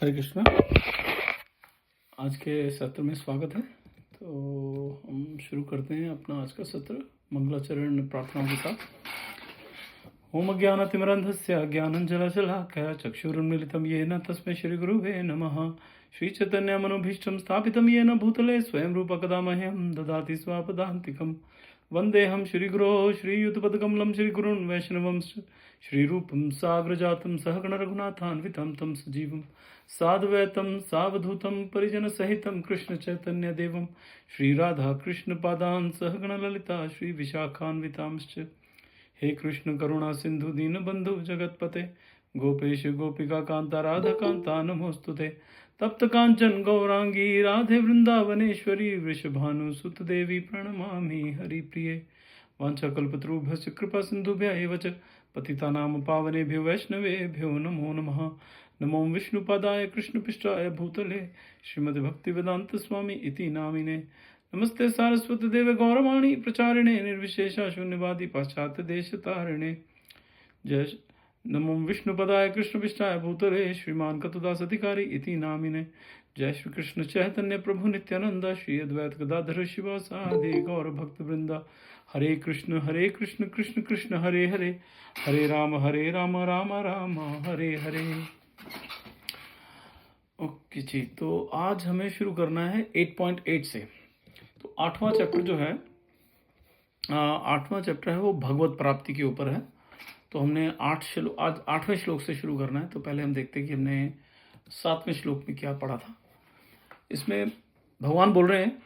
हरे कृष्णा। आज के सत्र में स्वागत है। तो हम शुरू करते हैं अपना आज का सत्र मंगलाचरण प्रार्थनाओं के साथ। ओम ज्ञानतिमिरन्धस्य ज्ञानञ्जनशलाकया चक्षुरुन्मीलितं येन तस्मै श्रीगुरुवे नमः। श्रीचैतन्यमनोभीष्टं स्थापितं येन भूतले स्वयं रूपकदा मह्यं ददाति स्वापदान्तिकम्। वन्देऽहं श्रीगुरो श्रीयुतपदकमलं श्रीगुरुन् वैष्णवंश्च श्रीरूपं साग्रजातं सहगणरघुनाथान्वितं तं सजीवं साद्वैतं सावधूतं परिजनसहितं कृष्णचैतन्यदेवं श्रीराधाकृष्णपादान् सहगणललिता श्रीविशाखान्वितांश्च। हे कृष्ण करुणा सिंधु दीनबंधु जगतपते गोपेश गोपिका कांता राधा कांता नमोस्तुते। तप्त कांचन गौरांगी राधे वृंदावनेश्वरी वृषभानुसुत देवी प्रणमामि हरिप्रिये। वाञ्छाकल्पतरुभ्यश्च कृपा सिन्धुभ्य एव च पतितानां पावनेभ्यो वैष्णवेभ्यो नमो नमः। नमो विष्णुपादाय कृष्णपृष्ठाय भूतले श्रीमद्भक्तिवेदान्त स्वामी इति नामिने। नमस्ते सारस्वती देवे गौरवाणी प्रचारिणे निर्विशेषा शून्यवादी पाश्चात्य देश तारिणे। जय नमो विष्णुपदाय कृष्णपृष्ठाय भूतले श्रीमान कतुदास अधिकारी इति नामिने। जय श्री कृष्ण चैतन्य प्रभु नित्यानंद श्री अद्वैत गदाधर शिवासादि गौर भक्त वृंदा। हरे कृष्ण कृष्ण कृष्ण हरे हरे, हरे राम राम राम हरे हरे। ओके जी, तो आज हमें शुरू करना है 8.8 से। तो आठवां चैप्टर जो है, आठवां चैप्टर है वो भगवत प्राप्ति के ऊपर है। तो हमने आज 8वें श्लोक से शुरू करना है। तो पहले हम देखते हैं कि हमने 7वें श्लोक में क्या पढ़ा था। इसमें भगवान बोल रहे हैं,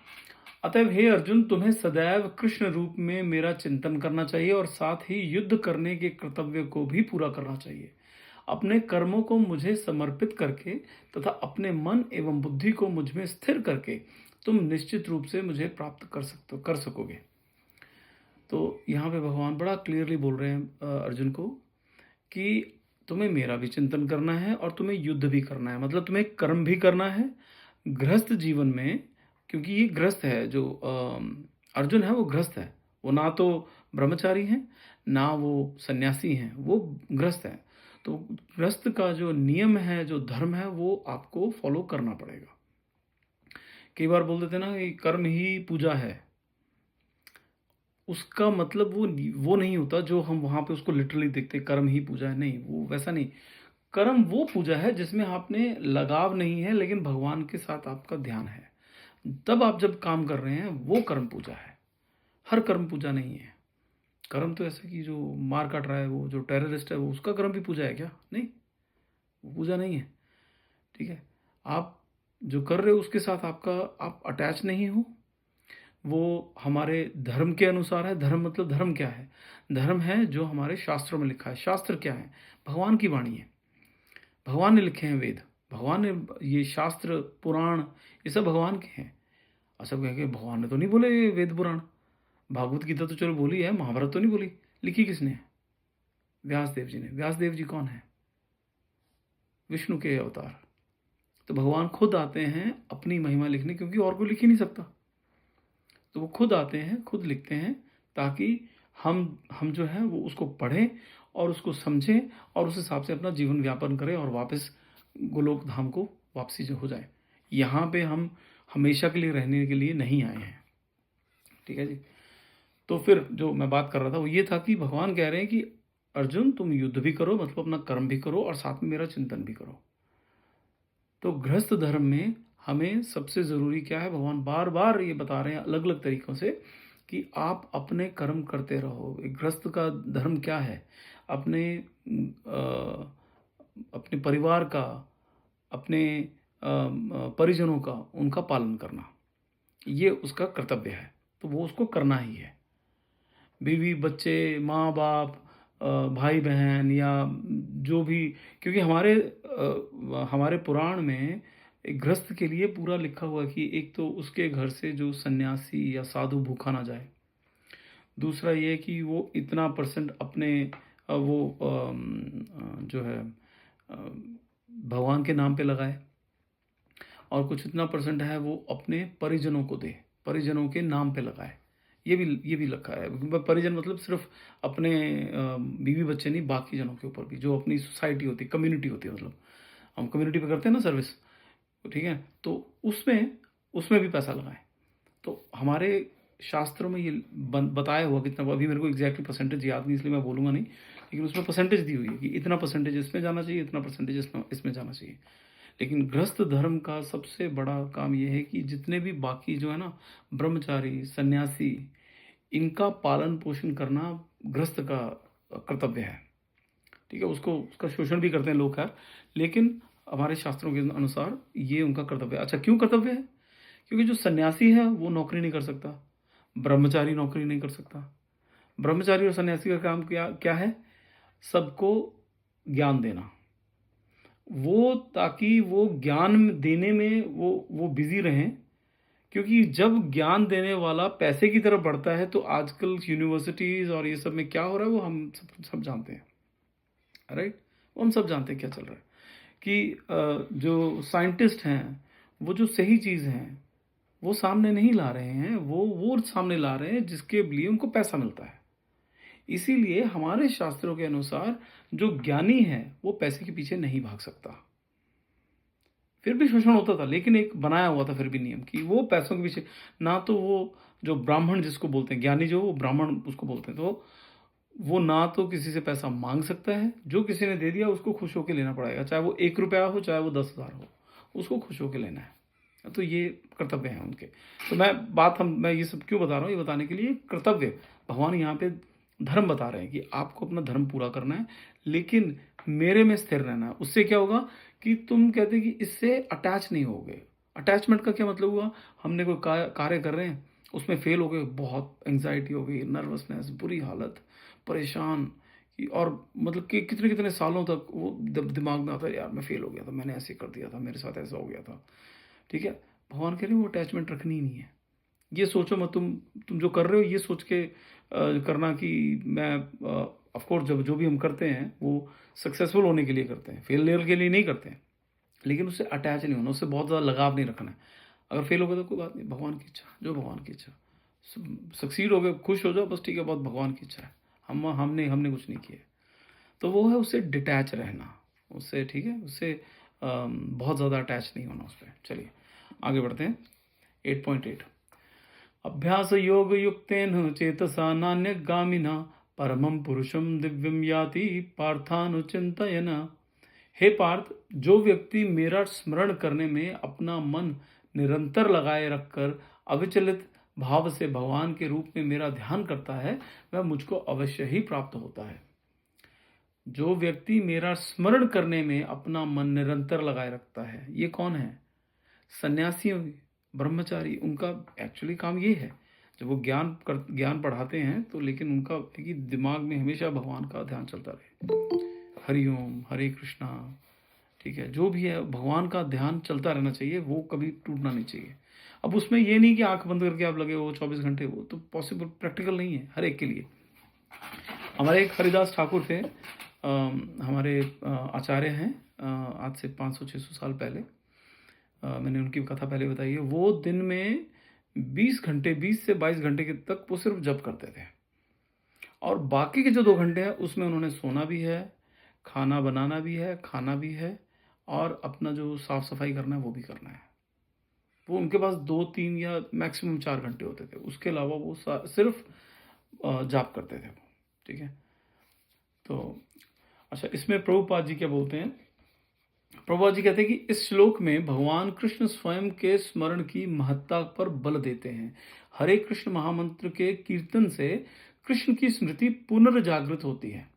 अतएव हे अर्जुन, तुम्हें सदैव कृष्ण रूप में मेरा चिंतन करना चाहिए और साथ ही युद्ध करने के कर्तव्य को भी पूरा करना चाहिए। अपने कर्मों को मुझे समर्पित करके तथा अपने मन एवं बुद्धि को मुझ में स्थिर करके तुम निश्चित रूप से मुझे प्राप्त कर सकोगे। तो यहाँ पे भगवान बड़ा क्लियरली बोल रहे हैं अर्जुन को कि तुम्हें मेरा भी चिंतन करना है और तुम्हें युद्ध भी करना है। मतलब तुम्हें कर्म भी करना है गृहस्थ जीवन में, क्योंकि ये गृहस्थ है। जो अर्जुन है वो गृहस्थ है। वो ना तो ब्रह्मचारी हैं ना वो सन्यासी हैं, वो गृहस्थ है। तो गृहस्थ का जो नियम है, जो धर्म है, वो आपको फॉलो करना पड़ेगा। कई बार बोल देते ना कि कर्म ही पूजा है। उसका मतलब वो नहीं होता जो हम वहाँ पे उसको लिटरली देखते कर्म ही पूजा है। नहीं, वो वैसा नहीं। कर्म वो पूजा है जिसमें आपने लगाव नहीं है लेकिन भगवान के साथ आपका ध्यान है। तब आप जब काम कर रहे हैं वो कर्म पूजा है। हर कर्म पूजा नहीं है। कर्म तो ऐसे कि जो मार काट रहा है, वो जो टेररिस्ट है, वो उसका कर्म भी पूजा है क्या? नहीं, वो पूजा नहीं है। ठीक है, आप जो कर रहे हो उसके साथ आप अटैच नहीं हो। वो हमारे धर्म के अनुसार है। धर्म मतलब धर्म क्या है? धर्म है जो हमारे शास्त्रों में लिखा है। शास्त्र क्या है? भगवान की वाणी है। भगवान ने लिखे हैं वेद। भगवान ने ये शास्त्र पुराण ये सब भगवान के हैं। और सब कहेंगे भगवान ने तो नहीं बोले ये वेद पुराण। भागवत गीता तो चलो बोली है, महाभारत तो नहीं बोली। लिखी किसने है? व्यास देव जी ने। व्यास देव जी कौन है? विष्णु के अवतार। तो भगवान खुद आते हैं अपनी महिमा लिखने, क्योंकि और कोई लिख ही नहीं सकता। तो वो खुद आते हैं, खुद लिखते हैं, ताकि हम जो है वो उसको पढ़ें और उसको समझें और उस हिसाब से अपना जीवन व्यापन करें और वापस गोलोक धाम को वापसी जो हो जाए। यहाँ पे हम हमेशा के लिए रहने के लिए नहीं आए हैं। ठीक है जी। तो फिर जो मैं बात कर रहा था वो ये था कि भगवान कह रहे हैं कि अर्जुन, तुम युद्ध भी करो, मतलब अपना कर्म भी करो और साथ में मेरा चिंतन भी करो। तो गृहस्थ धर्म में हमें सबसे ज़रूरी क्या है? भगवान बार बार ये बता रहे हैं अलग अलग तरीक़ों से कि आप अपने कर्म करते रहो। एक गृहस्थ का धर्म क्या है? अपने परिवार का, अपने परिजनों का, उनका पालन करना, ये उसका कर्तव्य है। तो वो उसको करना ही है। बीवी बच्चे, माँ बाप, भाई बहन या जो भी, क्योंकि हमारे पुराण में एक गृहस्थ के लिए पूरा लिखा हुआ कि एक तो उसके घर से जो सन्यासी या साधु भूखा ना जाए। दूसरा ये कि वो इतना परसेंट अपने जो है भगवान के नाम पे लगाए और कुछ इतना परसेंट है वो अपने परिजनों को दे, परिजनों के नाम पे लगाए। ये भी लिखा है। परिजन मतलब सिर्फ अपने बीवी बच्चे नहीं, बाकी जनों के ऊपर भी, जो अपनी सोसाइटी होती है, कम्युनिटी होती है, मतलब हम कम्युनिटी पे करते हैं ना सर्विस, ठीक है? तो उसमें उसमें भी पैसा लगाएँ। तो हमारे शास्त्रों में ये बताया हुआ कितना, अभी मेरे को एग्जैक्टली परसेंटेज याद नहीं इसलिए मैं बोलूँगा नहीं, लेकिन उसमें परसेंटेज दी हुई है कि इतना परसेंटेज इसमें जाना चाहिए, इतना परसेंटेज इसमें इसमें जाना चाहिए। लेकिन गृहस्थ धर्म का सबसे बड़ा काम ये है कि जितने भी बाकी जो है ना, ब्रह्मचारी, सन्यासी, इनका पालन पोषण करना गृहस्थ का कर्तव्य है। ठीक है? उसको उसका शोषण भी करते हैं लोग खैर, लेकिन हमारे शास्त्रों के अनुसार ये उनका कर्तव्य है। अच्छा, क्यों कर्तव्य है? क्योंकि जो सन्यासी है वो नौकरी नहीं कर सकता, ब्रह्मचारी नौकरी नहीं कर सकता। ब्रह्मचारी और सन्यासी का काम क्या क्या है? सबको ज्ञान देना। वो ताकि वो ज्ञान देने में वो बिज़ी रहें, क्योंकि जब ज्ञान देने वाला पैसे की तरफ बढ़ता है तो आजकल यूनिवर्सिटीज़ और ये सब में क्या हो रहा है वो हम सब जानते हैं, राइट? वो हम सब जानते हैं क्या चल रहा है कि जो साइंटिस्ट हैं, वो जो सही चीज़ हैं, वो सामने नहीं ला रहे हैं, वो सामने ला रहे हैं जिसके लिए उनको पैसा मिलता है। इसीलिए हमारे शास्त्रों के अनुसार जो ज्ञानी है, वो पैसे के पीछे नहीं भाग सकता। फिर भी शोषण होता था, लेकिन एक बनाया हुआ था फिर भी नियम कि वो पैसों के पीछे ना, तो वो जो ब्राह्मण जिसको बोलते हैं, ज्ञानी जो वो ब्राह्मण उसको बोलते हैं, तो वो ना तो किसी से पैसा माँग सकता है, जो किसी ने दे दिया उसको खुश होके लेना पड़ेगा, चाहे वो 1 रुपया हो, चाहे वो 10,000 हो, उसको खुश होके लेना है। तो ये कर्तव्य हैं उनके। तो मैं ये सब क्यों बता रहा हूँ? ये बताने के लिए कर्तव्य, भगवान यहाँ पे धर्म बता रहे हैं कि आपको अपना धर्म पूरा करना है, लेकिन मेरे में स्थिर रहना है। उससे क्या होगा कि तुम कहते हैं कि इससे अटैच नहीं होगे। अटैचमेंट का क्या मतलब हुआ? हमने कोई कार्य कर रहे हैं, उसमें फेल हो गए, बहुत एंग्जाइटी हो गई, नर्वसनेस, बुरी हालत, परेशान कि और मतलब कि कितने-कितने सालों तक वो दिमाग में आता है, यार मैं फेल हो गया था, मैंने ऐसे कर दिया था, मेरे साथ ऐसा हो गया था। ठीक है? भगवान कह रहे हैं वो अटैचमेंट रखनी ही नहीं है। ये सोचो मत, तुम जो कर रहे हो ये सोच के करना कि मैं ऑफ कोर्स जब जो भी हम करते हैं वो सक्सेसफुल होने के लिए करते हैं, फेलियर के लिए नहीं करते हैं। लेकिन उससे अटैच नहीं होना, उससे बहुत ज़्यादा लगाव नहीं रखना है। अगर फेल हो गए तो कोई बात नहीं, भगवान की इच्छा, जो भगवान की इच्छा। सक्सीड हो गए, खुश हो जाओ, बस ठीक है, बहुत भगवान की इच्छा है। हमने हमने कुछ नहीं किया। तो वो है उससे डिटैच रहना, उससे ठीक है, उससे बहुत ज़्यादा अटैच नहीं होना उस पे। चलिए आगे बढ़ते हैं। 8.8 अभ्यास योग युक्तेन चेतसा नान्यगामिना परमं पुरुषम दिव्यम याति पार्थानुचिंतयन। हे पार्थ, जो व्यक्ति मेरा स्मरण करने में अपना मन निरंतर लगाए रखकर अविचलित भाव से भगवान के रूप में मेरा ध्यान करता है, वह मुझको अवश्य ही प्राप्त होता है। जो व्यक्ति मेरा स्मरण करने में अपना मन निरंतर लगाए रखता है, ये कौन है? सन्यासियों, ब्रह्मचारी, उनका एक्चुअली काम ये है। जब वो ज्ञान पढ़ाते हैं तो, लेकिन उनका है कि दिमाग में हमेशा भगवान का ध्यान चलता रहे। हरि ओम, हरे कृष्णा, ठीक है, जो भी है भगवान का ध्यान चलता रहना चाहिए, वो कभी टूटना नहीं चाहिए। अब उसमें ये नहीं कि आंख बंद करके आप लगे हो 24 घंटे, वो तो पॉसिबल प्रैक्टिकल नहीं है हर एक के लिए। हमारे एक हरिदास ठाकुर थे, हमारे आचार्य हैं, आज से 500-600 साल पहले, मैंने उनकी कथा पहले बताई है। वो दिन में 20 घंटे, 20 से 22 घंटे के तक वो सिर्फ जप करते थे, और बाकी के जो 2 घंटे हैं उसमें उन्होंने सोना भी है, खाना बनाना भी है, खाना भी है, और अपना जो साफ सफाई करना है वो भी करना है। वो उनके पास 2-3 या मैक्सिमम 4 घंटे होते थे, उसके अलावा वो सिर्फ जाप करते थे। ठीक है? तो अच्छा, इसमें प्रभुपाद जी क्या बोलते हैं? प्रभुपाद जी कहते हैं कि इस श्लोक में भगवान कृष्ण स्वयं के स्मरण की महत्ता पर बल देते हैं। हरे कृष्ण महामंत्र के कीर्तन से कृष्ण की स्मृति पुनर्जागृत होती है।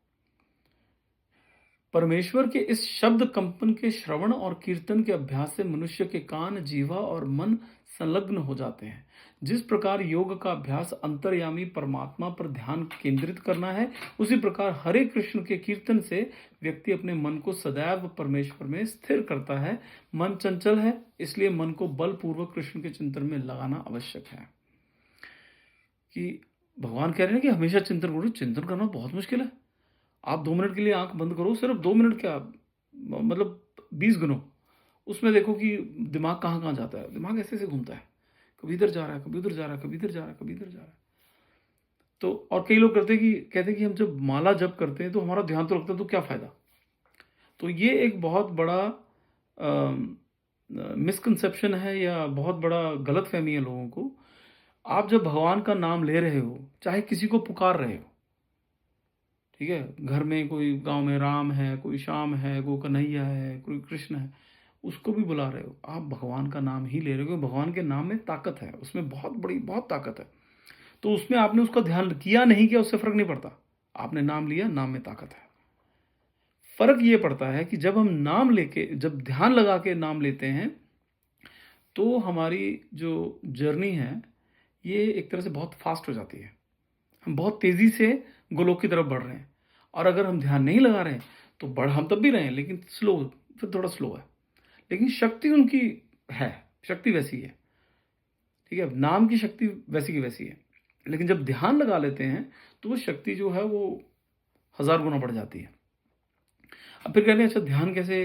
परमेश्वर के इस शब्द कंपन के श्रवण और कीर्तन के अभ्यास से मनुष्य के कान, जीवा और मन संलग्न हो जाते हैं। जिस प्रकार योग का अभ्यास अंतर्यामी परमात्मा पर ध्यान केंद्रित करना है, उसी प्रकार हरे कृष्ण के कीर्तन से व्यक्ति अपने मन को सदैव परमेश्वर में स्थिर करता है। मन चंचल है, इसलिए मन को बलपूर्वक कृष्ण के चिंतन में लगाना आवश्यक है। कि भगवान कह रहे हैं कि हमेशा चिंतन करो। चिंतन करना बहुत मुश्किल है। आप 2 मिनट के लिए आंख बंद करो, सिर्फ 2 मिनट क्या, मतलब 20 गिनो, उसमें देखो कि दिमाग कहाँ कहाँ जाता है। दिमाग ऐसे ऐसे घूमता है, कभी इधर जा रहा है, कभी उधर जा रहा है, कभी इधर जा रहा है, कभी इधर जा रहा है। तो और कई लोग कहते हैं कि हम जब माला जप करते हैं तो हमारा ध्यान तो लगता है, तो क्या फायदा? तो ये एक बहुत बड़ा मिसकंसेप्शन है या बहुत बड़ा गलतफ़हमी है लोगों को। आप जब भगवान का नाम ले रहे हो, चाहे किसी को पुकार रहे हो, ठीक है? घर में कोई गाँव में राम है, कोई श्याम है, कोई कन्हैया है, कोई कृष्ण है, उसको भी बुला रहे हो। आप भगवान का नाम ही ले रहे हो क्योंकि भगवान के नाम में ताकत है, उसमें बहुत ताकत है। तो उसमें आपने उसका ध्यान किया, नहीं किया, उससे फ़र्क नहीं पड़ता। आपने नाम लिया, नाम में ताकत है। फ़र्क ये पड़ता है कि जब हम जब ध्यान लगा के नाम लेते हैं, तो हमारी जो जर्नी है, ये एक तरह से बहुत फ़ास्ट हो जाती है। हम बहुत तेज़ी से गोलोक की तरफ बढ़ रहे हैं और अगर हम ध्यान नहीं लगा रहे हैं, तो बढ़ हम तब भी रहे हैं, लेकिन फिर थोड़ा स्लो है। लेकिन शक्ति उनकी है, शक्ति वैसी है, ठीक है? नाम की शक्ति वैसी की वैसी है। लेकिन जब ध्यान लगा लेते हैं, तो वो शक्ति जो है वो 1000 गुना बढ़ जाती है। अब फिर कहते हैं अच्छा ध्यान कैसे,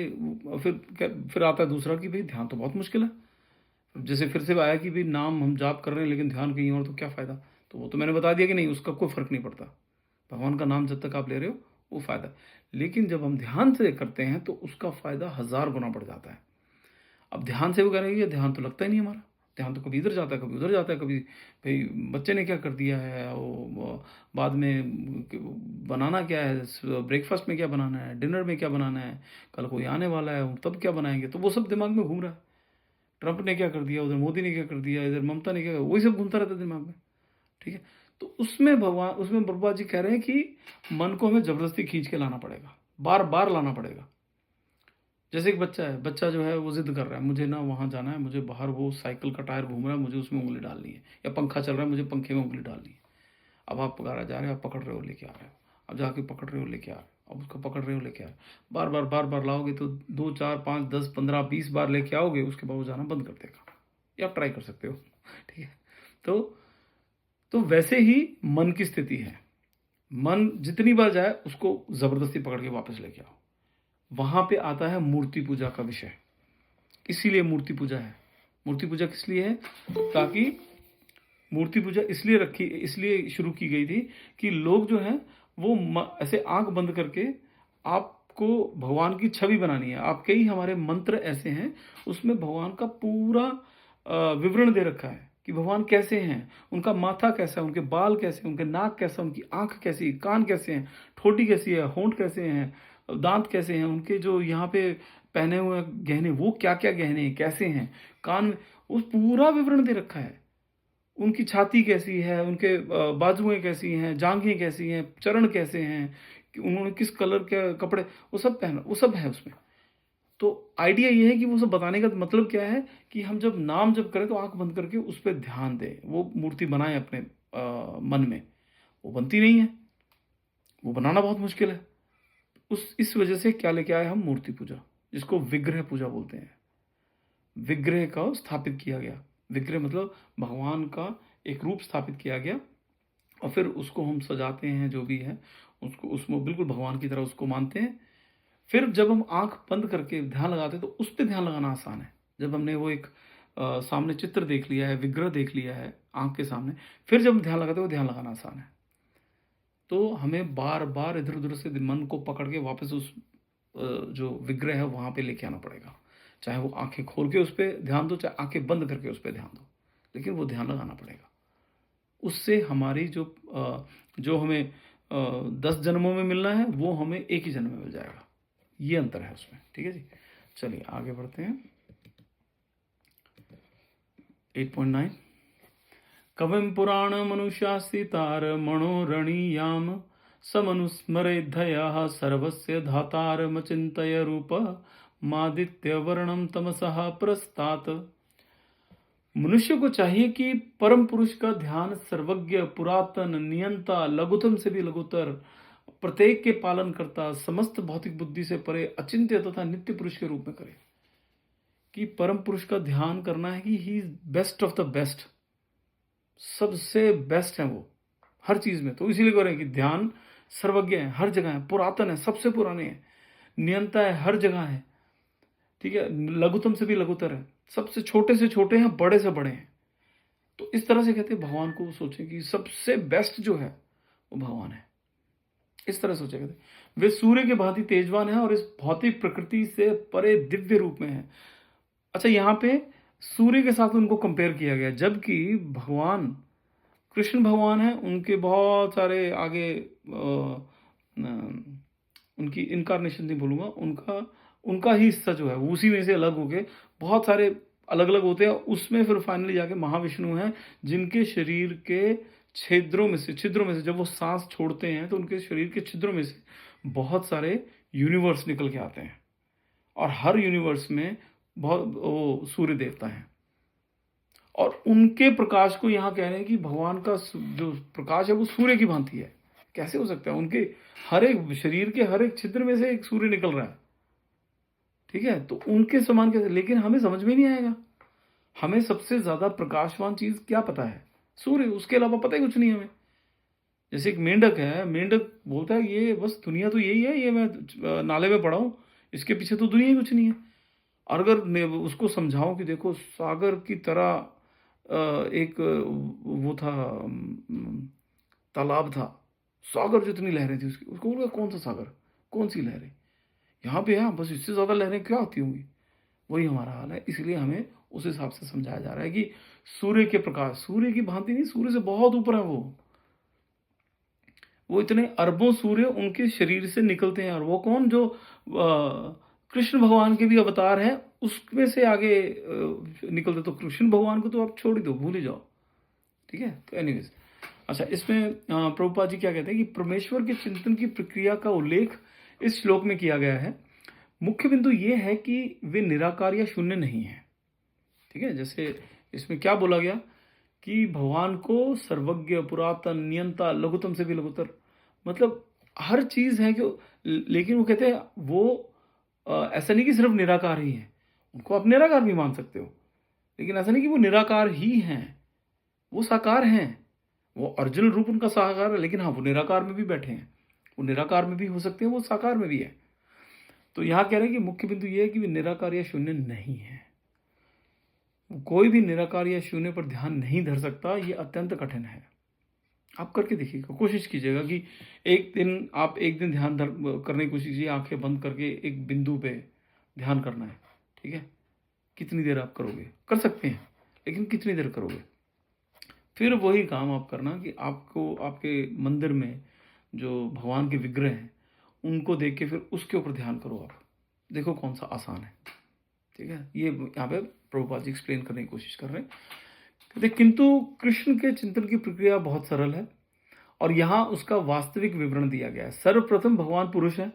फिर आता है दूसरा कि भई ध्यान तो बहुत मुश्किल है। जैसे फिर से आया कि भई नाम हम जाप कर रहे हैं लेकिन ध्यान कहीं और, तो क्या फ़ायदा? तो वो तो मैंने बता दिया कि नहीं, उसका कोई फ़र्क नहीं पड़ता। भगवान का नाम जब तक आप ले रहे हो, वो फ़ायदा है। लेकिन जब हम ध्यान से करते हैं तो उसका फ़ायदा 1000 गुना बढ़ जाता है। अब ध्यान से वो कह रहे हैं ये ध्यान तो लगता ही नहीं हमारा। ध्यान तो कभी इधर जाता है, कभी उधर जाता है, कभी भई बच्चे ने क्या कर दिया है, वो बाद में बनाना क्या है, ब्रेकफ़ास्ट में क्या बनाना है, डिनर में क्या बनाना है, कल कोई आने वाला है, तब क्या बनाएँगे? तो वो सब दिमाग में घूम रहा है। ट्रंप ने क्या कर दिया, उधर मोदी ने क्या कर दिया, इधर ममता ने क्या, वही सब घूमता रहता है दिमाग में, ठीक है? तो उसमें प्रभुपाद जी कह रहे हैं कि मन को हमें ज़बरदस्ती खींच के लाना पड़ेगा, बार-बार लाना पड़ेगा। जैसे एक बच्चा है, बच्चा जो है वो ज़िद कर रहा है, मुझे ना वहाँ जाना है, मुझे बाहर वो साइकिल का टायर घूम रहा है, मुझे उसमें उँगली डालनी है, या पंखा चल रहा है, मुझे पंखे में उँगली डालनी है। अब आप पकड़ा जा रहे हो, आप पकड़ रहे हो, लेके आ रहे हो। अब जाके पकड़ रहे हो, लेके आ रहे हो। अब उसको पकड़ रहे हो, लेके आ रहे हो। बार-बार लाओगे तो 2, 4, 5, 10, 15, 20 बार लेके आओगे, उसके बाद वो जाना बंद कर देगा। ये आप ट्राई कर सकते हो, ठीक है? तो वैसे ही मन की स्थिति है। मन जितनी बार जाए, उसको ज़बरदस्ती पकड़ के वापस लेके आओ। वहाँ पे आता है मूर्ति पूजा का विषय। इसीलिए मूर्ति पूजा है। मूर्ति पूजा किस लिए है? ताकि मूर्ति पूजा इसलिए शुरू की गई थी कि लोग जो हैं वो ऐसे आंख बंद करके आपको भगवान की छवि बनानी है। आपके ही हमारे मंत्र ऐसे हैं, उसमें भगवान का पूरा विवरण दे रखा है कि भगवान कैसे हैं, उनका माथा कैसा है, उनके बाल कैसे हैं, उनके नाक कैसा है, उनकी आंख कैसी है, कान कैसे हैं, ठोड़ी कैसी है, होंठ कैसे हैं, दांत कैसे हैं, उनके जो यहाँ पे पहने हुए गहने, वो क्या क्या गहने हैं, कैसे हैं, कान में, उस पूरा विवरण दे रखा है। उनकी छाती कैसी है, उनके बाजुएँ कैसी हैं, जाँघें कैसी हैं, चरण कैसे हैं, कि उन्होंने किस कलर के कपड़े, वो सब पहना, वो सब है उसमें। तो आइडिया ये है कि वो सब बताने का मतलब क्या है कि हम जब नाम जप करें तो आँख बंद करके उस पे ध्यान दें, वो मूर्ति बनाएँ अपने मन में। वो बनती नहीं है, वो बनाना बहुत मुश्किल है। इस वजह से क्या लेके आए हम, मूर्ति पूजा, जिसको विग्रह पूजा बोलते हैं। विग्रह का स्थापित किया गया। विग्रह मतलब भगवान का एक रूप स्थापित किया गया और फिर उसको हम सजाते हैं, जो भी है, उसको उसमें बिल्कुल भगवान की तरह उसको मानते हैं। फिर जब हम आँख बंद करके ध्यान लगाते हैं तो उस पे ध्यान लगाना आसान है। जब हमने वो एक सामने चित्र देख लिया है, विग्रह देख लिया है आँख के सामने, फिर जब हम ध्यान लगाते हैं, वो ध्यान लगाना आसान है। तो हमें बार-बार इधर-उधर से मन को पकड़ के वापस उस जो विग्रह है वहाँ पे लेके आना पड़ेगा। चाहे वो आँखें खोल के उस पे ध्यान दो, चाहे आँखें बंद करके उस पे ध्यान दो, लेकिन वो ध्यान लगाना पड़ेगा। उससे हमारी जो हमें 10 जन्मों में मिलना है, वो हमें एक ही जन्म में मिल जाएगा। ये अंतर है उसमें, ठीक है जी? चलिए आगे बढ़ते हैं। 8.9 कविं पुराणमनुशासितार मनोरणीयाम समनुस्मरेद्धयः सर्वस्य धातारमचिन्तय रूपमादित्यवर्णं तमसः प्रस्तात्। मनुष्य को चाहिए कि परम पुरुष का ध्यान सर्वज्ञ, पुरातन, नियंता, लघुतम से भी लघुतर, प्रत्येक के पालन करता, समस्त भौतिक बुद्धि से परे, अचिंत्य तथा नित्य पुरुष के रूप में करे। कि परम पुरुष का ध्यान करना है कि he is best of the best, सबसे बेस्ट है वो हर चीज में। तो इसीलिए करें कि ध्यान सर्वज्ञ है, हर जगह है, पुरातन है, सबसे पुराने है, नियंता है, हर जगह है, ठीक है, लघुतम से भी लघुतर है, सबसे छोटे से छोटे हैं, बड़े से बड़े हैं। तो इस तरह से कहते हैं भगवान को सोचें कि सबसे बेस्ट जो है वो भगवान है। इस तरह सोचा करते हैं। वे सूर्य के भांति तेजवान हैं और इस भौतिक प्रकृति से परे दिव्य रूप में हैं। अच्छा, यहाँ पे सूर्य के साथ उनको कंपेयर किया गया, जबकि भगवान कृष्ण भगवान हैं, उनके बहुत सारे आगे उनकी इनकारनेशन नहीं बोलूँगा, उनका उनका ही हिस्सा जो है वो उसी में से अलग हो के बहुत सारे अलग-अलग होते हैं। उसमें फिर फाइनली जाके महाविष्णु हैं, जिनके शरीर के छिद्रों में से जब वो साँस छोड़ते हैं, तो उनके शरीर के छिद्रों में से बहुत सारे यूनिवर्स निकल के आते हैं और हर यूनिवर्स में बहुत वो सूर्य देवता हैं। और उनके प्रकाश को यहाँ कह रहे हैं कि भगवान का जो प्रकाश है वो सूर्य की भांति है। कैसे हो सकता है? उनके हर एक शरीर के हर एक छिद्र में से एक सूर्य निकल रहा है, ठीक है? तो उनके समान कैसे? लेकिन हमें समझ में नहीं आएगा। हमें सबसे ज़्यादा प्रकाशवान चीज़ क्या पता है? सूर्य, उसके अलावा पता ही कुछ नहीं हमें। जैसे एक मेंढक है, मेंढक बोलता है ये बस दुनिया तो यही है, ये मैं नाले में पड़ा हूँ, इसके पीछे तो दुनिया ही कुछ नहीं है। और अगर मैं उसको समझाऊँ कि देखो सागर की तरह एक वो था, तालाब था, सागर जितनी लहरें थी उसकी, उसको बोला कौन सा सागर? कौन-सी लहरें? यहाँ पे है, बस इससे ज़्यादा लहरें क्या होती होंगी? वही हमारा हाल है। इसलिए हमें उस हिसाब से समझाया जा रहा है कि सूर्य के प्रकाश, सूर्य की भांति नहीं, सूर्य से बहुत ऊपर है वो। वो इतने अरबों सूर्य उनके शरीर से निकलते हैं और वो कौन? जो कृष्ण भगवान के भी अवतार हैं, उसमें से आगे निकलते। तो कृष्ण भगवान को तो आप छोड़ ही दो, भूल ही जाओ, ठीक है? तो एनीवेज़, अच्छा, इसमें प्रभुपाद जी क्या कहते हैं कि परमेश्वर के चिंतन की प्रक्रिया का उल्लेख इस श्लोक में किया गया है। मुख्य बिंदु ये है कि वे निराकार या शून्य नहीं हैं, ठीक है? जैसे इसमें क्या बोला गया कि भगवान को सर्वज्ञ, पुरातन, नियंता, लघुतम से भी लघुतर, मतलब हर चीज़ है कि, लेकिन वो कहते हैं वो ऐसा नहीं कि सिर्फ निराकार ही हैं, उनको आप निराकार भी मान सकते हो, लेकिन ऐसा नहीं कि वो निराकार ही हैं, वो साकार हैं। वो ओरिजिनल रूप उनका साकार है, लेकिन हाँ, वो निराकार में भी बैठे हैं। वो निराकार में भी हो सकते हैं, वो साकार में भी है। तो यहाँ कह रहे हैं कि मुख्य बिंदु ये है कि वे निराकार या शून्य नहीं है। कोई भी निराकार या शून्य पर ध्यान नहीं धर सकता, ये अत्यंत कठिन है। आप करके देखिएगा, कोशिश कीजिएगा कि एक दिन ध्यान करने की कोशिश कीजिए, आंखें बंद करके एक बिंदु पे ध्यान करना है, ठीक है? कितनी देर आप करोगे? कर सकते हैं, लेकिन कितनी देर करोगे? फिर वही काम आप करना कि आपको आपके मंदिर में जो भगवान के विग्रह हैं, उनको देख के फिर उसके ऊपर ध्यान करो आप। देखो कौन सा आसान है, ठीक है? ये यहाँ पे प्रभुपाद जी एक्सप्लेन करने की कोशिश कर रहे हैं। कहते किंतु कृष्ण के चिंतन की प्रक्रिया बहुत सरल है और यहाँ उसका वास्तविक विवरण दिया गया है। सर्वप्रथम भगवान पुरुष है,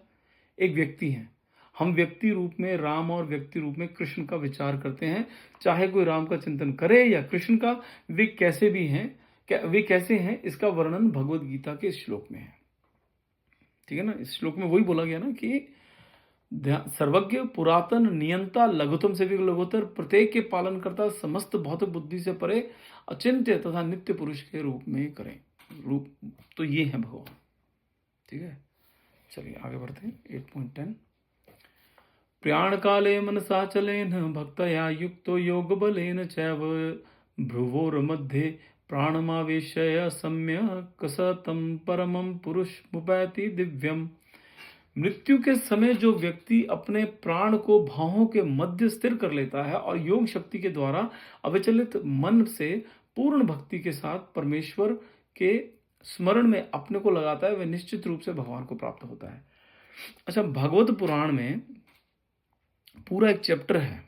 एक व्यक्ति हैं। हम व्यक्ति रूप में राम और व्यक्ति रूप में कृष्ण का विचार करते हैं। चाहे कोई राम का चिंतन करे या कृष्ण का, वे कैसे भी हैं, वे कैसे हैं, इसका वर्णन भगवद गीता के इस श्लोक में है, ठीक है ना? इस श्लोक में वही बोला गया ना कि सर्वज्ञ, पुरातन, नियंता, लघुतम से भी लघुतर, प्रत्येक के पालन करता, समस्त भौतिक बुद्धि से परे, अचिंत्य तथा नित्य पुरुष के रूप में करें। रूप तो ये है भगवान, ठीक है? चलिए आगे बढ़ते हैं। 8.10 प्राण काले मनसा चलेन भक्तया युक्तो योग बलेन चैव भ्रुवोर मध्ये प्राणमावेशय सम्यक् सतं परमं पुरुषमुपैति दिव्यम। मृत्यु के समय जो व्यक्ति अपने प्राण को भावों के मध्य स्थिर कर लेता है और योग शक्ति के द्वारा अविचलित मन से पूर्ण भक्ति के साथ परमेश्वर के स्मरण में अपने को लगाता है, वह निश्चित रूप से भगवान को प्राप्त होता है। अच्छा, भागवत पुराण में पूरा एक चैप्टर है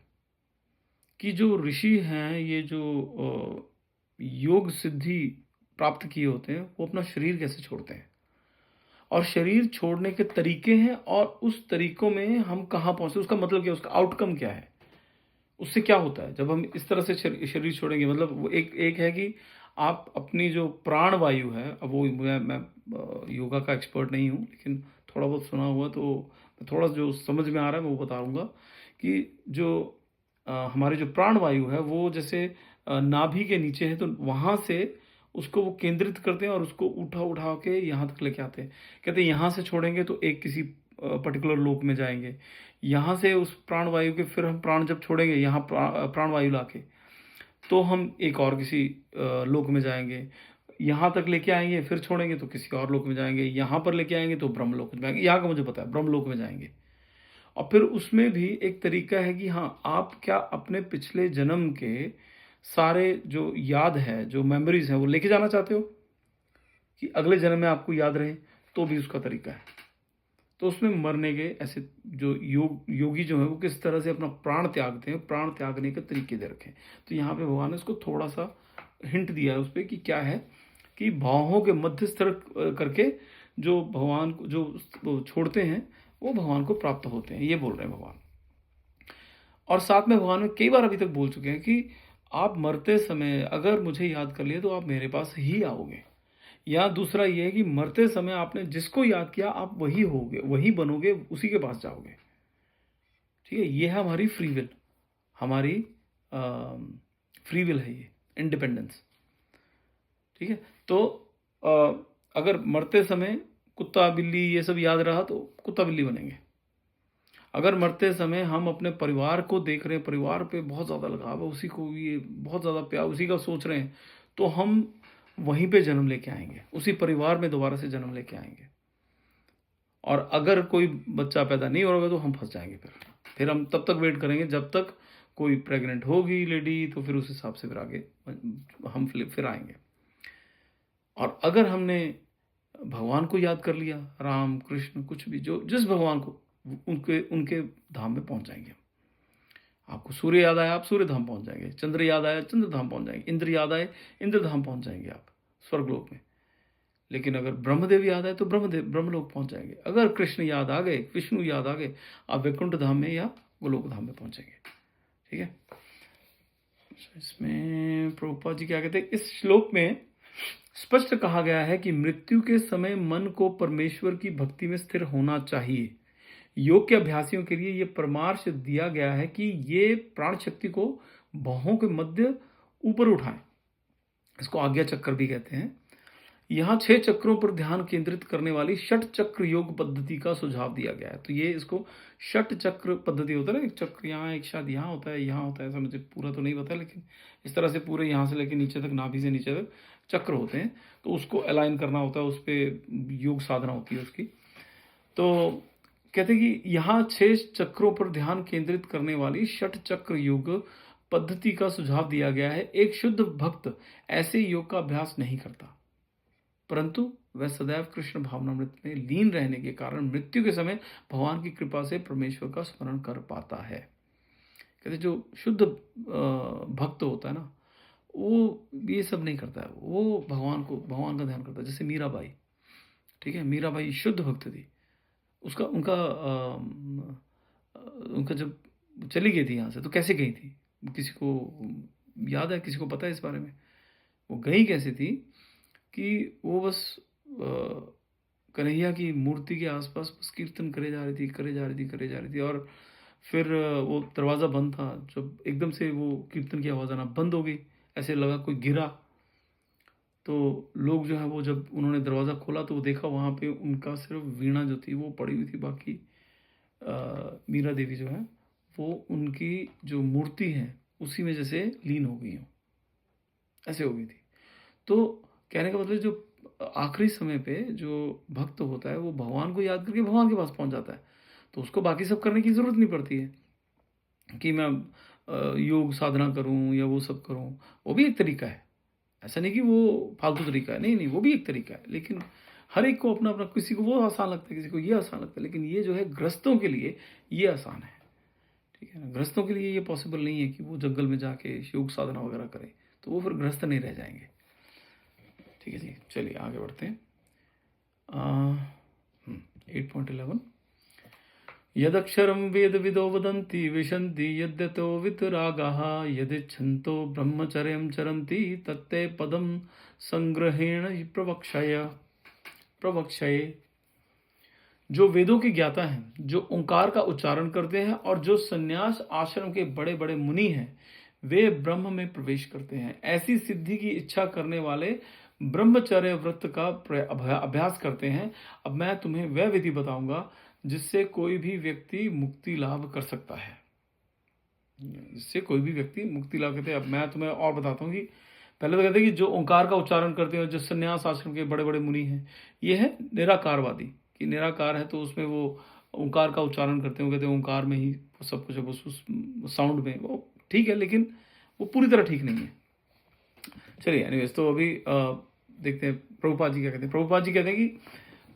कि जो ऋषि हैं, ये जो योग सिद्धि प्राप्त किए होते हैं, वो अपना शरीर कैसे छोड़ते हैं और शरीर छोड़ने के तरीके हैं और उस तरीकों में हम कहाँ पहुँचे, उसका मतलब क्या है, उसका आउटकम क्या है, उससे क्या होता है जब हम इस तरह से शरीर छोड़ेंगे। मतलब वो एक है कि आप अपनी जो प्राण वायु है, अब वो मैं योगा का एक्सपर्ट नहीं हूँ, लेकिन थोड़ा बहुत सुना हुआ, तो थोड़ा जो समझ में आ रहा है मैं वो बताऊँगा कि जो हमारे जो प्राण वायु है वो जैसे नाभि के नीचे है, तो वहाँ से उसको वो केंद्रित करते हैं और उसको उठा उठा के यहाँ तक लेके आते हैं। कहते हैं यहाँ से छोड़ेंगे तो एक किसी पर्टिकुलर लोक में जाएंगे, यहाँ से उस प्राण वायु के फिर हम प्राण जब छोड़ेंगे यहाँ प्राण वायु लाके, तो हम एक और किसी लोक में जाएंगे। यहाँ तक लेके आएँगे, फिर छोड़ेंगे तो किसी और लोक में जाएँगे, यहाँ पर लेके आएँगे तो ब्रह्मलोक में जाएँगे, यहाँ का मुझे पता है ब्रह्मलोक में जाएँगे। और फिर उसमें भी एक तरीका है कि हाँ, आप क्या अपने पिछले जन्म के सारे जो याद है, जो मेमोरीज़ हैं, वो लेके जाना चाहते हो? कि अगले जन्म में आपको याद रहे, तो भी उसका तरीका है। तो उसमें मरने के ऐसे जो योगी जो हैं, वो किस तरह से अपना प्राण त्यागते हैं, प्राण त्यागने के तरीके दे रखे हैं। तो यहाँ पे भगवान ने इसको थोड़ा-सा हिंट दिया है उसपे कि क्या है, कि भावों के मध्यस्थ करके जो भगवान को जो वो छोड़ते हैं, वो भगवान को प्राप्त होते हैं, ये बोल रहे हैं भगवान। और साथ में भगवान में कई बार अभी तक बोल चुके हैं कि आप मरते समय अगर मुझे याद कर लिए तो आप मेरे पास ही आओगे। या दूसरा ये है कि मरते समय आपने जिसको याद किया आप वही होगे, वही बनोगे, उसी के पास जाओगे। ठीक है? ये है हमारी फ्री विल, हमारी फ्री विल है ये, इंडिपेंडेंस। ठीक है? तो अगर मरते समय कुत्ता, बिल्ली ये सब याद रहा तो कुत्ता, बिल्ली बनेंगे। अगर मरते समय हम अपने परिवार को देख रहे हैं, परिवार पे बहुत ज़्यादा लगाव है, उसी को ये बहुत ज़्यादा प्यार, उसी का सोच रहे हैं, तो हम वहीं पे जन्म लेके आएँगे, उसी परिवार में दोबारा से जन्म लेके आएँगे। और अगर कोई बच्चा पैदा नहीं हो रहा तो हम फँस जाएँगे फिर। फिर हम तब तक वेट करेंगे जब तक कोई प्रेग्नेंट होगी लेडी, तो फिर उस हिसाब से फिर आगे हम फिर आएँगे। और अगर हमने भगवान को याद कर लिया, राम, कृष्ण, कुछ भी जो जिस भगवान को, उनके उनके धाम में पहुँच जाएँगे। आपको सूर्य याद आया, आप सूर्य धाम पहुँच जाएँगे। चंद्र याद आया, चंद्र धाम पहुँच जाएँगे। इंद्र याद आए, इंद्र धाम पहुँच जाएँगे आप, स्वर्गलोक में। लेकिन अगर ब्रह्मदेव याद आए तो ब्रह्मलोक पहुँच जाएँगे। अगर कृष्ण याद आ गए, विष्णु याद आ गए, आप वैकुंठ धाम में या गोलोक धाम में पहुँचेंगे। ठीक है? इसमें प्रभुपाद जी क्या कहते हैं, इस श्लोक में स्पष्ट कहा गया है कि मृत्यु के समय मन को परमेश्वर की भक्ति में स्थिर होना चाहिए। योग के अभ्यासियों के लिए यह परामर्श दिया गया है कि ये प्राण शक्ति को बाहों के मध्य ऊपर उठाएं। इसको आज्ञा चक्र भी कहते हैं। यहाँ 6 चक्रों पर ध्यान केंद्रित करने वाली षट चक्र योग पद्धति का सुझाव दिया गया है। तो ये इसको षट चक्र पद्धति होता है ना, एक चक्र यहाँ, एक शायद यहाँ होता है, यहाँ होता है, ऐसा मुझे पूरा तो नहीं पता, लेकिन इस तरह से पूरे यहाँ से लेकर नीचे तक, नाभि से नीचे तक चक्र होते हैं। तो उसको अलाइन करना होता है, उस पर योग साधना होती है उसकी। तो कहते हैं कि यहाँ 6 चक्रों पर ध्यान केंद्रित करने वाली षट चक्र योग पद्धति का सुझाव दिया गया है। एक शुद्ध भक्त ऐसे योग का अभ्यास नहीं करता, परंतु वह सदैव कृष्ण भावनामृत में लीन रहने के कारण मृत्यु के समय भगवान की कृपा से परमेश्वर का स्मरण कर पाता है। कहते जो शुद्ध भक्त होता है ना, वो ये सब नहीं करता है, वो भगवान का ध्यान करता है। जैसे मीराबाई, ठीक है, मीराबाई शुद्ध भक्त थी। उनका जब चली गई थी यहाँ से, तो कैसे गई थी, किसी को याद है, किसी को पता है इस बारे में? वो गई कैसे थी कि वो बस कन्हैया की मूर्ति के आसपास बस कीर्तन करे जा रही थी। और फिर वो दरवाज़ा बंद था, जब एकदम से वो कीर्तन की आवाज़ आना बंद हो गई, ऐसे लगा कोई गिरा। तो लोग जो है वो, जब उन्होंने दरवाज़ा खोला तो वो देखा वहाँ पे उनका सिर्फ वीणा जो थी वो पड़ी हुई थी, बाकी मीरा देवी जो है वो उनकी जो मूर्ति है उसी में जैसे लीन हो गई हो, ऐसे हो गई थी। तो कहने का मतलब जो आखिरी समय पे जो भक्त होता है वो भगवान को याद करके भगवान के पास पहुंच जाता है, तो उसको बाकी सब करने की ज़रूरत नहीं पड़ती है कि मैं योग साधना करूं या वो सब करूं। वो भी एक तरीका है, ऐसा नहीं कि वो फालतू तरीका है, नहीं, वो भी एक तरीका है। लेकिन हर एक को अपना अपना, किसी को वो आसान लगता है, किसी को ये आसान लगता है, लेकिन ये जो है गृहस्थों के लिए ये आसान है। ठीक है ना? गृहस्थों के लिए ये पॉसिबल नहीं है कि वो जंगल में जाके योग साधना वगैरह करें, तो वो फिर गृहस्थ नहीं रह जाएंगे। ठीक है जी, चलिए आगे बढ़ते हैं। 8.11 यदक्षरं वेद विदो वदन्ति विशन्ति यद्यतो वितरागाः यदिच्छन्तो ब्रह्मचर्यं चरन्ति तत्ते पदं संग्रहेण प्रवक्षये। जो वेदों के ज्ञाता हैं, जो ओंकार का उच्चारण करते हैं और जो संन्यास आश्रम के बड़े बड़े मुनि हैं, वे ब्रह्म में प्रवेश करते हैं। ऐसी सिद्धि की इच्छा करने वाले ब्रह्मचर्य व्रत का अभ्यास करते हैं। अब मैं तुम्हें वह विधि बताऊंगा जिससे कोई भी व्यक्ति मुक्ति लाभ कर सकता है, जिससे कोई भी व्यक्ति मुक्ति लाभ करते हैं। अब मैं तुम्हें और बताता हूँ कि पहले तो कहते हैं कि जो ओंकार का उच्चारण करते हैं, जो संन्यास आश्रम के बड़े बड़े मुनि हैं, ये है निराकारवादी, कि निराकार है तो उसमें वो ओंकार का उच्चारण करते हैं, वो कहते हैं ओंकार में ही सब कुछ है, बस उस साउंड में वो ठीक है, लेकिन वो पूरी तरह ठीक नहीं है। चलिए एनीवेज, तो अभी देखते हैं प्रभुपाद जी क्या कहते हैं। प्रभुपाद जी कहते हैं कि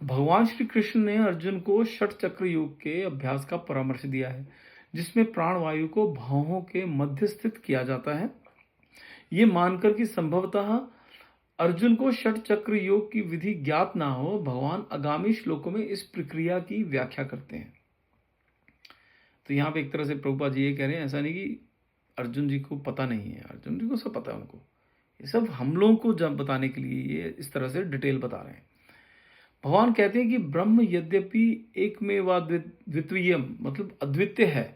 भगवान श्री कृष्ण ने अर्जुन को षट चक्र योग के अभ्यास का परामर्श दिया है, जिसमें प्राणवायु को भौहों के मध्य स्थित किया जाता है। ये मानकर कि संभवतः अर्जुन को षट चक्र योग की विधि ज्ञात ना हो, भगवान आगामी श्लोकों में इस प्रक्रिया की व्याख्या करते हैं। तो यहाँ पे एक तरह से प्रभुपाद जी ये कह रहे हैं, ऐसा नहीं कि अर्जुन जी को पता नहीं है, अर्जुन जी को सब पता है उनको, ये सब हम लोगों को जब बताने के लिए ये इस तरह से डिटेल बता रहे हैं। भगवान कहते हैं कि ब्रह्म यद्यपि एकमेवाद्वितीय मतलब अद्वितीय है,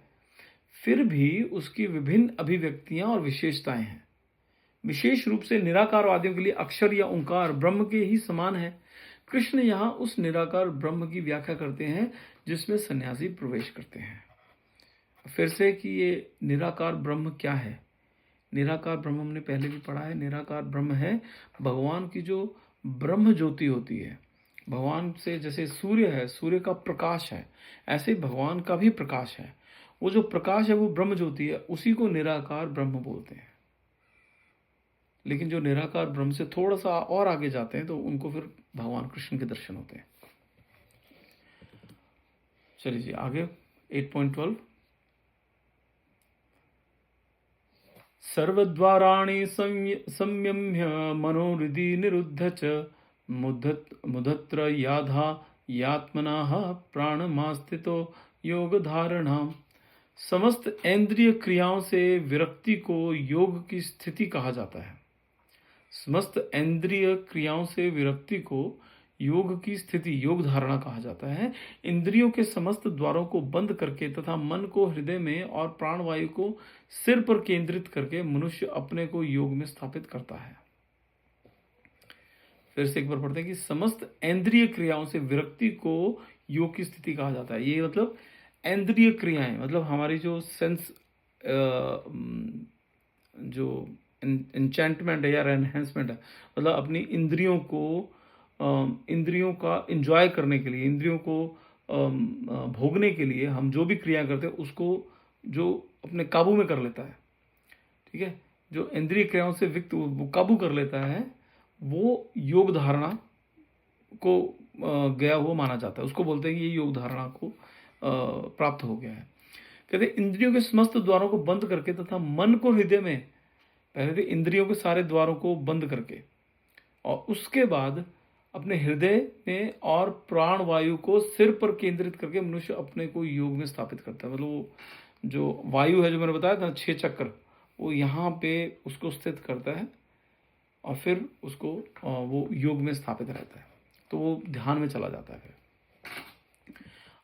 फिर भी उसकी विभिन्न अभिव्यक्तियां और विशेषताएं हैं। विशेष रूप से निराकारवादियों के लिए अक्षर या ओंकार ब्रह्म के ही समान है। कृष्ण यहाँ उस निराकार ब्रह्म की व्याख्या करते हैं जिसमें सन्यासी प्रवेश करते हैं। फिर से कि ये निराकार ब्रह्म क्या है। निराकार ब्रह्म हमने पहले भी पढ़ा है। निराकार ब्रह्म है भगवान की जो ब्रह्म ज्योति होती है। भगवान से जैसे सूर्य है, सूर्य का प्रकाश है, ऐसे भगवान का भी प्रकाश है। वो जो प्रकाश है वो ब्रह्म ज्योति है, उसी को निराकार ब्रह्म बोलते हैं। लेकिन जो निराकार ब्रह्म से थोड़ा सा और आगे जाते हैं तो उनको फिर भगवान कृष्ण के दर्शन होते हैं। चलिए जी आगे 8.12 सर्वद्वाराणि संयम्य मनोहृदि निरुद्ध च मुधत्र याधा यात्मनाः प्राणमास्थितो योग धारणा। समस्त इंद्रिय क्रियाओं से विरक्ति को योग की स्थिति कहा जाता है। समस्त इंद्रिय क्रियाओं से विरक्ति को योग की स्थिति योग धारणा कहा जाता है। इंद्रियों के समस्त द्वारों को बंद करके तथा मन को हृदय में और प्राणवायु को सिर पर केंद्रित करके मनुष्य अपने को योग में स्थापित करता है। फिर से एक बार पढ़ते हैं कि समस्त इंद्रिय क्रियाओं से विरक्ति को योग की स्थिति कहा जाता है। ये मतलब इंद्रिय क्रियाएं मतलब हमारी जो सेंस जो एन्चेंटमेंट है या एनहेंसमेंट है, मतलब अपनी इंद्रियों को इंद्रियों का एंजॉय करने के लिए, इंद्रियों को भोगने के लिए हम जो भी क्रिया करते हैं उसको जो अपने काबू में कर लेता है, ठीक है, जो इंद्रिय क्रियाओं से विक्त वो काबू कर लेता है, वो योग धारणा को गया हुआ माना जाता है। उसको बोलते हैं कि ये योग धारणा को प्राप्त हो गया है। कहते हैं इंद्रियों के समस्त द्वारों को बंद करके तथा मन को हृदय में, पहले तो इंद्रियों के सारे द्वारों को बंद करके और उसके बाद अपने हृदय में और प्राण वायु को सिर पर केंद्रित करके मनुष्य अपने को योग में स्थापित करता है। मतलब वो जो वायु है जो मैंने बताया था 6 चक्र, वो यहाँ पे उसको स्थित करता है और फिर उसको वो योग में स्थापित रहता है, तो वो ध्यान में चला जाता है फिर।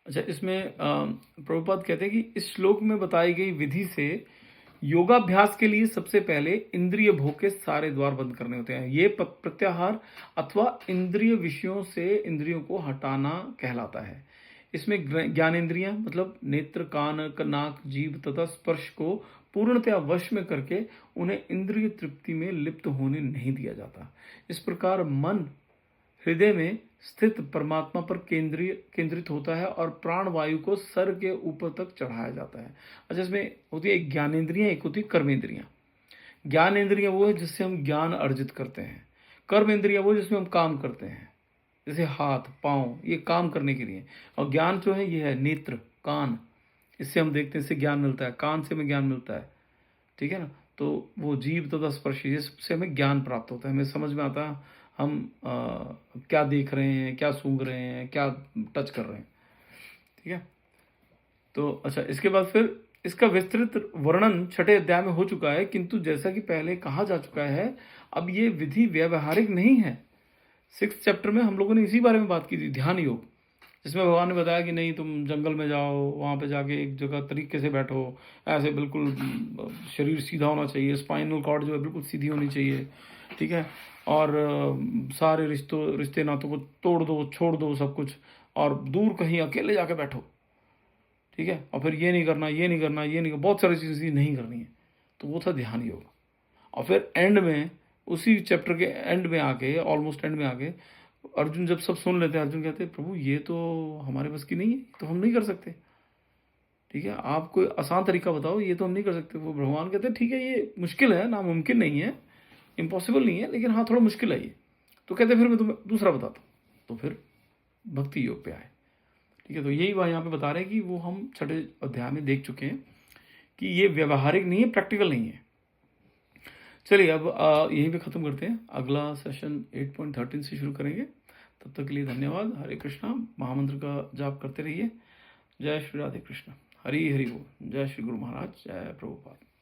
अच्छा, इसमें प्रभुपाद कहते हैं कि इस श्लोक में बताई गई विधि से योगाभ्यास के लिए सबसे पहले इंद्रिय भोग के सारे द्वार बंद करने होते हैं। ये प्रत्याहार अथवा इंद्रिय विषयों से इंद्रियों को हटाना कहलाता है। इसमें ज्ञानेंद्रियां मतलब नेत्र, कान, नाक, जीभ तथा स्पर्श को पूर्णतया वश में करके उन्हें इंद्रिय तृप्ति में लिप्त होने नहीं दिया जाता। इस प्रकार मन हृदय में स्थित परमात्मा पर केंद्रित होता है और प्राण वायु को सर के ऊपर तक चढ़ाया जाता है। अच्छा, इसमें होती है एक ज्ञानेंद्रियां, एक होती है कर्मेंद्रियां। ज्ञानेंद्रियां वो है जिससे हम ज्ञान अर्जित करते हैं। कर्मेंद्रियां वो जिसमें हम काम करते हैं, जैसे हाथ पांव, ये काम करने के लिए। और ज्ञान जो है ये है नेत्र, कान, इससे हम देखते हैं, इससे ज्ञान मिलता है। कान से हमें ज्ञान मिलता है, ठीक है ना। तो वो जीभ तथा स्पर्श, ये सबसे हमें ज्ञान प्राप्त होता है, हमें समझ में आता है हम क्या देख रहे हैं, क्या सूंघ रहे हैं, क्या टच कर रहे हैं, ठीक है। तो अच्छा, इसके बाद फिर इसका विस्तृत वर्णन 6 अध्याय में हो चुका है, किंतु जैसा कि पहले कहा जा चुका है, अब ये विधि व्यवहारिक नहीं है। 6th चैप्टर में हम लोगों ने इसी बारे में बात की थी, ध्यान योग, जिसमें भगवान ने बताया कि नहीं, तुम जंगल में जाओ, वहाँ पे जाके एक जगह तरीके से बैठो, ऐसे बिल्कुल शरीर सीधा होना चाहिए, स्पाइनल कॉर्ड जो है बिल्कुल सीधी होनी चाहिए, ठीक है, और सारे रिश्ते नातों को तोड़ दो, छोड़ दो सब कुछ, और दूर कहीं अकेले जाके बैठो, ठीक है, और फिर ये नहीं करना, ये नहीं करना, ये नहीं करना, बहुत सारी चीज़ें नहीं करनी है। तो वो था ध्यान योग। और फिर एंड में उसी चैप्टर के एंड में आके, ऑलमोस्ट एंड में आके, अर्जुन जब सब सुन लेते हैं, अर्जुन कहते हैं प्रभु ये तो हमारे बस की नहीं है, तो हम नहीं कर सकते, ठीक है, आप कोई आसान तरीका बताओ, ये तो हम नहीं कर सकते। वो भगवान कहते हैं ठीक है, ये मुश्किल है, नामुमकिन नहीं है, इम्पॉसिबल नहीं है, लेकिन हाँ थोड़ा मुश्किल है ये। तो कहते हैं फिर मैं तुम्हें दूसरा बताता हूँ। तो फिर भक्ति योग पे आए, ठीक है। तो यही बात यहाँ पे बता रहे हैं कि वो हम छठे अध्याय में देख चुके हैं कि ये व्यवहारिक नहीं है, प्रैक्टिकल नहीं है। चलिए अब यहीं पे ख़त्म करते हैं, अगला सेशन 8.13 से शुरू करेंगे। तब तक के लिए धन्यवाद। हरे कृष्णा। महामंत्र का जाप करते रहिए। जय श्री राधे कृष्ण। हरि हरि बोल। जय श्री गुरु महाराज। जय प्रभुपाद।